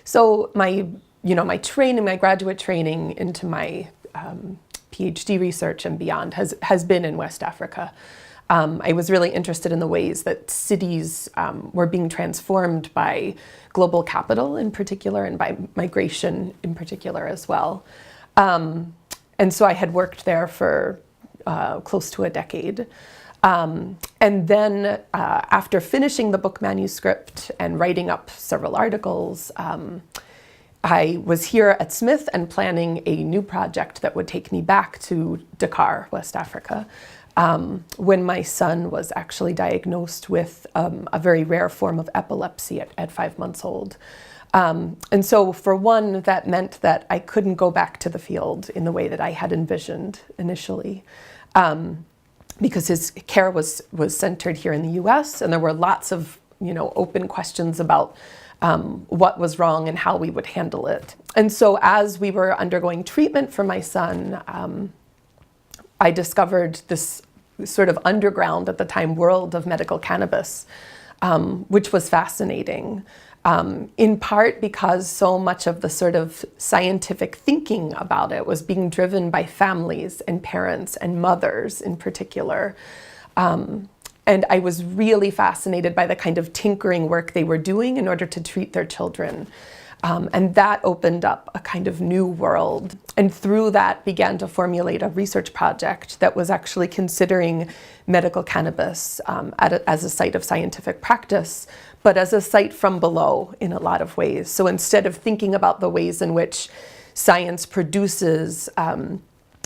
So my training, my graduate training into my PhD research and beyond has been in West Africa. I was really interested in the ways that cities were being transformed by global capital in particular, and by migration in particular as well. And so I had worked there for close to a decade. And then after finishing the book manuscript and writing up several articles, I was here at Smith and planning a new project that would take me back to Dakar, West Africa, when my son was actually diagnosed with a very rare form of epilepsy at 5 months old. And so for one, that meant that I couldn't go back to the field in the way that I had envisioned initially. Because his care was centered here in the US, and there were lots of open questions about what was wrong and how we would handle it. And so as we were undergoing treatment for my son, I discovered this sort of underground at the time world of medical cannabis, which was fascinating. In part because so much of the sort of scientific thinking about it was being driven by families and parents and mothers in particular. And I was really fascinated by the kind of tinkering work they were doing in order to treat their children. And that opened up a kind of new world. And through that began to formulate a research project that was actually considering medical cannabis as a site of scientific practice, but as a site from below in a lot of ways. So instead of thinking about the ways in which science produces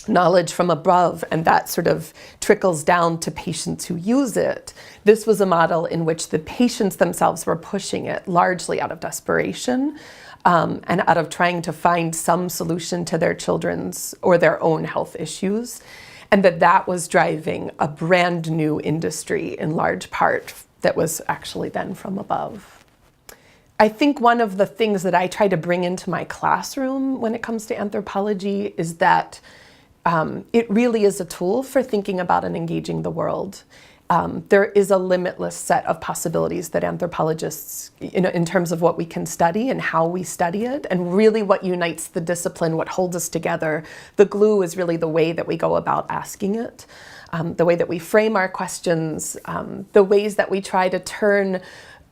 knowledge from above and that sort of trickles down to patients who use it, this was a model in which the patients themselves were pushing it largely out of desperation and out of trying to find some solution to their children's or their own health issues, and that was driving a brand new industry in large part that was actually then from above. I think one of the things that I try to bring into my classroom when it comes to anthropology is that it really is a tool for thinking about and engaging the world. There is a limitless set of possibilities that anthropologists, in terms of what we can study and how we study it, and really what unites the discipline, what holds us together. The glue is really the way that we go about asking it, the way that we frame our questions, the ways that we try to turn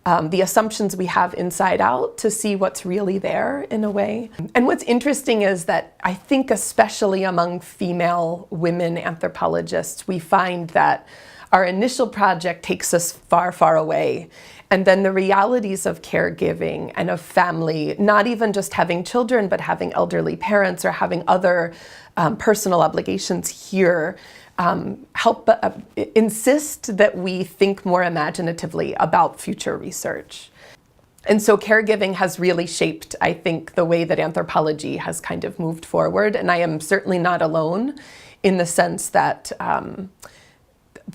the assumptions we have inside out to see what's really there in a way. And what's interesting is that I think especially among female women anthropologists, we find that our initial project takes us far, far away. And then the realities of caregiving and of family, not even just having children, but having elderly parents or having other personal obligations here, help insist that we think more imaginatively about future research. And so caregiving has really shaped, I think, the way that anthropology has kind of moved forward. And I am certainly not alone in the sense that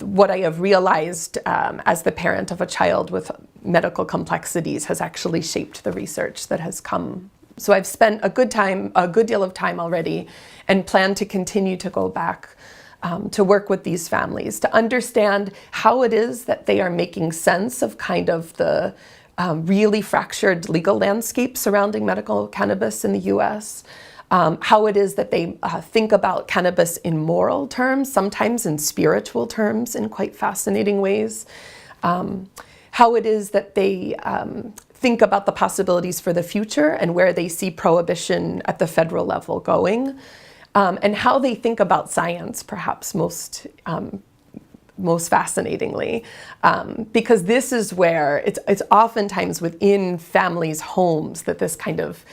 what I have realized as the parent of a child with medical complexities has actually shaped the research that has come. So I've spent a good deal of time already, and plan to continue to go back to work with these families, to understand how it is that they are making sense of kind of the really fractured legal landscape surrounding medical cannabis in the US, how it is that they think about cannabis in moral terms, sometimes in spiritual terms in quite fascinating ways, how it is that they think about the possibilities for the future and where they see prohibition at the federal level going, and how they think about science, perhaps most fascinatingly, because this is where it's oftentimes within families' homes that this kind of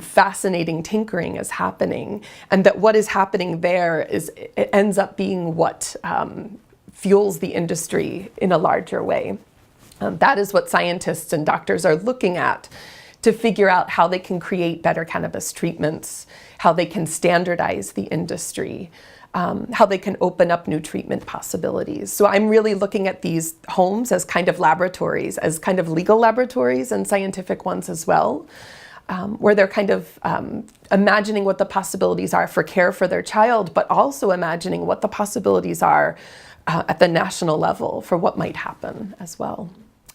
fascinating tinkering is happening, and that what is happening there it ends up being what fuels the industry in a larger way. That is what scientists and doctors are looking at to figure out how they can create better cannabis treatments, how they can standardize the industry, how they can open up new treatment possibilities. So I'm really looking at these homes as kind of laboratories, as kind of legal laboratories and scientific ones as well. where they're kind of imagining what the possibilities are for care for their child, but also imagining what the possibilities are at the national level for what might happen as well.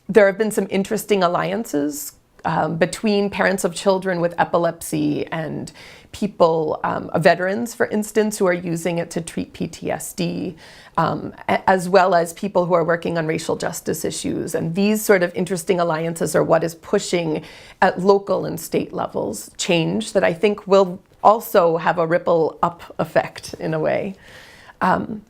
There have been some interesting alliances between parents of children with epilepsy and people, veterans, for instance, who are using it to treat PTSD, as well as people who are working on racial justice issues. And these sort of interesting alliances are what is pushing at local and state levels change that I think will also have a ripple up effect in a way.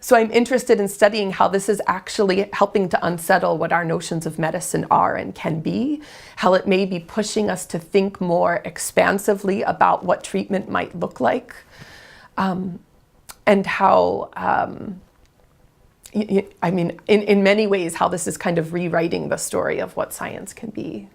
So I'm interested in studying how this is actually helping to unsettle what our notions of medicine are and can be, how it may be pushing us to think more expansively about what treatment might look like, and how, I mean, in many ways, how this is kind of rewriting the story of what science can be.